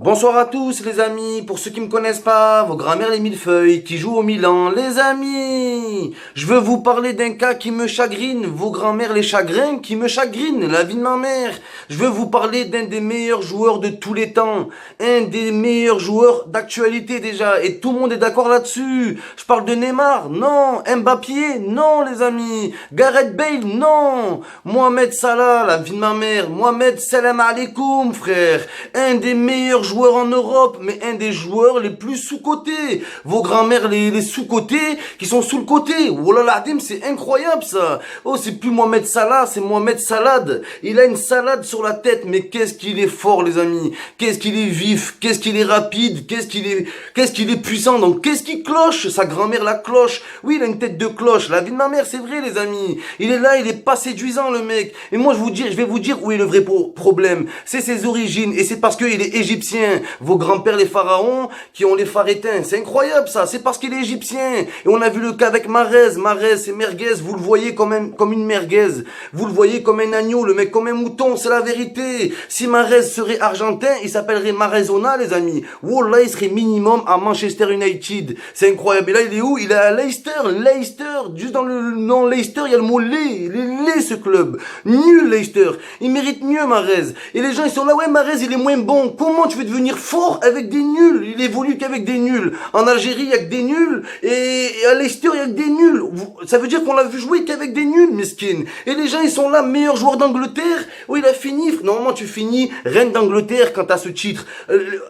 Bonsoir à tous les amis, pour ceux qui me connaissent pas, vos grands-mères les millefeuilles qui jouent au Milan, les amis. Je veux vous parler d'un cas qui me chagrine, vos grands-mères les chagrins qui me chagrinent, la vie de ma mère. Je veux vous parler d'un des meilleurs joueurs de tous les temps, un des meilleurs joueurs d'actualité déjà, et tout le monde est d'accord là-dessus. Je parle de Neymar, non. Mbappé, non les amis. Gareth Bale, non. Mohamed Salah, la vie de ma mère. Mohamed Salam Alaikum, frère. Un des meilleurs joueurs en Europe, mais un des joueurs les plus sous-cotés. Vos grands-mères les sous-cotés qui sont sous le côté. Oh là là, c'est incroyable ça. Oh, c'est plus Mohamed Salah, c'est Mohamed Salade. Il a une salade sur la tête, mais qu'est-ce qu'il est fort les amis. Qu'est-ce qu'il est vif, qu'est-ce qu'il est rapide, qu'est-ce qu'il est puissant. Donc qu'est-ce qui cloche? Sa grand-mère la cloche. Oui, il a une tête de cloche. La vie de ma mère, c'est vrai les amis. Il est là, il est pas séduisant le mec. Et moi je vais vous dire où est le vrai problème. C'est ses origines et c'est parce qu'il est égyptien. Vos grands-pères les pharaons qui ont les phares éteints. C'est incroyable ça, c'est parce qu'il est égyptien. Et on a vu le cas avec Mahrez. Mahrez, c'est merguez, vous le voyez comme une merguez. Vous le voyez comme un agneau, le mec comme un mouton, c'est la vérité. Si Mahrez serait argentin, il s'appellerait Mahrezona les amis. Wallah, il serait minimum à Manchester United. C'est incroyable. Et là, il est où? Il est à Leicester. Leicester, juste dans le nom Leicester, il y a le mot lait. Il est laid ce club. Nul Leicester. Il mérite mieux Mahrez. Et les gens ils sont là, ouais Mahrez il est moins bon. Comment tu veux devenir fort avec des nuls? Il évolue qu'avec des nuls. En Algérie il y a que des nuls et à Leicester il y a que des nuls. Ça veut dire qu'on l'a vu jouer qu'avec des nuls, mesquine. Et les gens ils sont là, meilleur joueur d'Angleterre. Oui il a fini. Normalement tu finis reine d'Angleterre quand t'as ce titre.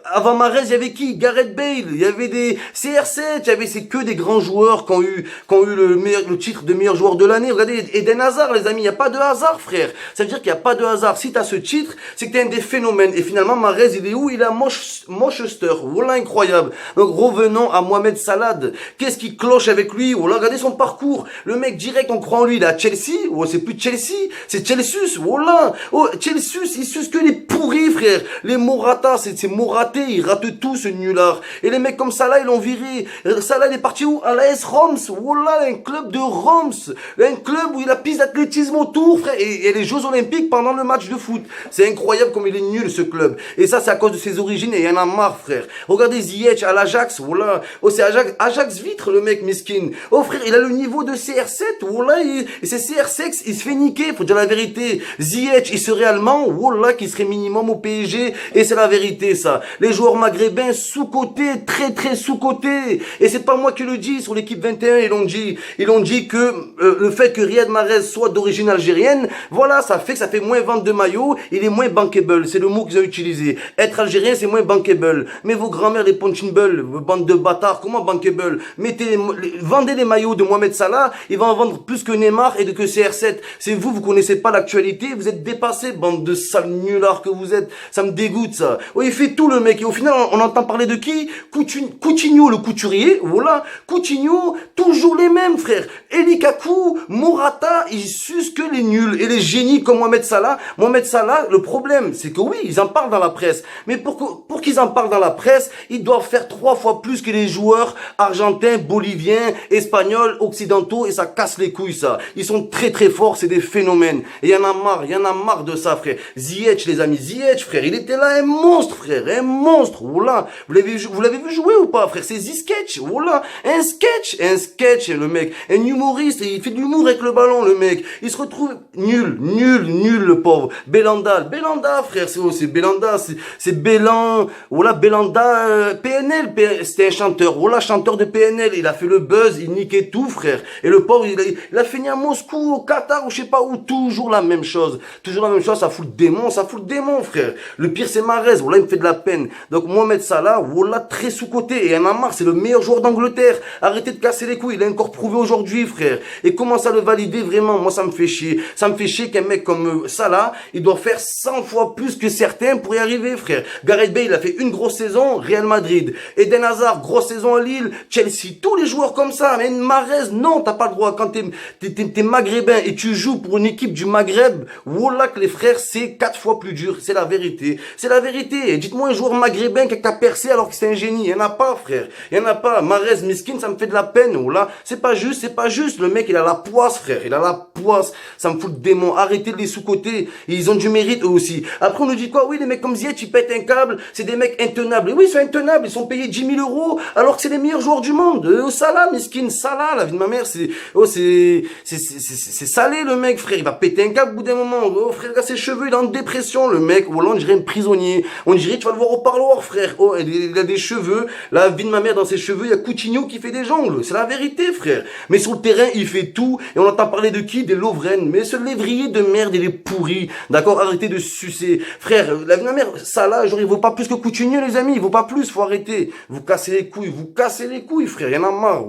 Avant Mahrez il y avait qui? Gareth Bale. Il y avait des CR7. C'est que des grands joueurs qui ont eu le titre de meilleur joueur de l'année. Regardez Eden Hazard les amis. Il n'y a pas de hasard frère. Ça veut dire qu'il n'y a pas de hasard. Si t'as ce titre, c'est que t'es un des phénomènes. Et finalement, Mahrez, il est où? Il est à Manchester. Voilà, incroyable. Donc, revenons à Mohamed Salah. Qu'est-ce qui cloche avec lui? Voilà, regardez son parcours. Le mec, direct, on croit en lui. Il est à Chelsea. Oh, c'est plus Chelsea. C'est Chelsea. Voilà. Oh, Chelsea, il suce que les pourris, frère. Les Morata, c'est Moraté. Il rate tout, ce nulard. Et les mecs comme Salah, ils l'ont viré. Salah, il est parti où? À l'AS Roms. Voilà, un club de Roms. Un club où il a piste d'athlétisme autour, frère. Et les Jeux Olympiques pendant le match de foot. C'est incroyable comme il est nul ce club. Et ça c'est à cause de ses origines et il y en a marre frère. Regardez Ziyech à l'Ajax, voilà. Oh c'est Ajax vitre le mec miskin. Oh frère il a le niveau de CR7, voilà. Et c'est CR6 il se fait niquer, faut dire la vérité. Ziyech il serait allemand, voilà qui serait minimum au PSG. Et c'est la vérité ça. Les joueurs maghrébins sous-cotés, très très sous-cotés. Et c'est pas moi qui le dis, sur l'équipe 21 ils ont dit que le fait que Riyad Mahrez soit d'origine algérienne, voilà ça fait moins vendre de maillots, il est moins bankable, c'est le mot qu'ils ont utilisé. Être algérien, c'est moins bankable. Mais vos grands-mères, les punching balls, bande de bâtards, comment bankable? Vendez les maillots de Mohamed Salah, il va en vendre plus que Neymar et que CR7. C'est vous connaissez pas l'actualité, vous êtes dépassés, bande de sales nullards que vous êtes. Ça me dégoûte, ça. Oh, il fait tout, le mec. Et au final, on entend parler de qui? Coutinho, le couturier, voilà. Coutinho, toujours les mêmes, frère. Eli Kakou, Morata, ils sucent que les nuls. Et les génies comme Mohamed Salah, le problème, c'est que oui, ils en parlent dans la presse. Mais pour qu'ils en parlent dans la presse, ils doivent faire 3 fois plus que les joueurs argentins, boliviens, espagnols, occidentaux, et ça casse les couilles, ça. Ils sont très très forts, c'est des phénomènes. Et il y en a marre de ça, frère. Ziyech, les amis, Ziyech, frère, il était là, un monstre, frère, un monstre, voilà. Vous l'avez vu jouer ou pas, frère? C'est Z-Sketch, voilà. Un sketch, le mec. Un humoriste, il fait de l'humour avec le ballon, le mec. Il se retrouve nul, le pauvre. Belanda, frère, c'est Belanda, c'est Bélan, voilà, Belanda, PNL, c'était un chanteur, voilà, chanteur de PNL, il a fait le buzz, il niquait tout, frère. Et le pauvre, il a fini à Moscou, au Qatar, ou je sais pas où, toujours la même chose, ça fout le démon, frère. Le pire, c'est Mahrez, voilà, il me fait de la peine. Donc, Mohamed Salah, voilà, très sous-coté, et il en a marre, c'est le meilleur joueur d'Angleterre. Arrêtez de casser les couilles, il a encore prouvé aujourd'hui, frère. Et commence à le valider, vraiment, moi, ça me fait chier. Ça me fait chier qu'un mec comme Salah, il doit faire 100 fois plus que certains pour y arriver, frère. Gareth Bale, il a fait une grosse saison, Real Madrid. Eden Hazard, grosse saison à Lille, Chelsea. Tous les joueurs comme ça. Mais Mahrez, non, t'as pas le droit. Quand t'es maghrébin et tu joues pour une équipe du Maghreb, voilà que les frères, c'est 4 fois plus dur. C'est la vérité. C'est la vérité. Et dites-moi un joueur maghrébin qui a percé alors que c'est un génie. Il y en a pas, frère. Il y en a pas. Mahrez, miskin, ça me fait de la peine, voilà. C'est pas juste. Le mec, il a la poisse, frère. Il a la poisse. Ça me fout le démon. Arrêtez de les sous-côté. Ils ont du mérite, eux aussi. Après, on nous dit quoi? Oui, les mecs comme Ziyech, ils pètent un câble. intenables. C'est des mecs intenables. Et oui, ils sont intenables. Ils sont payés 10 000 euros alors que c'est les meilleurs joueurs du monde. Salah, miskin, Salah, la vie de ma mère, c'est salé le mec, frère. Il va péter un câble au bout d'un moment. Oh, frère, regarde ses cheveux, il est en dépression, le mec. Voilà, on dirait un prisonnier. On dirait, tu vas le voir au parloir, frère. Oh, il a des cheveux. La vie de ma mère, dans ses cheveux, il y a Coutinho qui fait des jongles. C'est la vérité, frère. Mais sur le terrain, il fait tout. Et on entend parler de qui? Des Lovren. Mais ce lévrier de merde, il est pourri. D'accord? Arrêtez de sucer. Frère, la vie de ma mère, Salah, genre, il vaut pas plus que Coutinho, les amis. Il vaut pas plus, faut arrêter. Vous cassez les couilles, frère. Y'en a marre.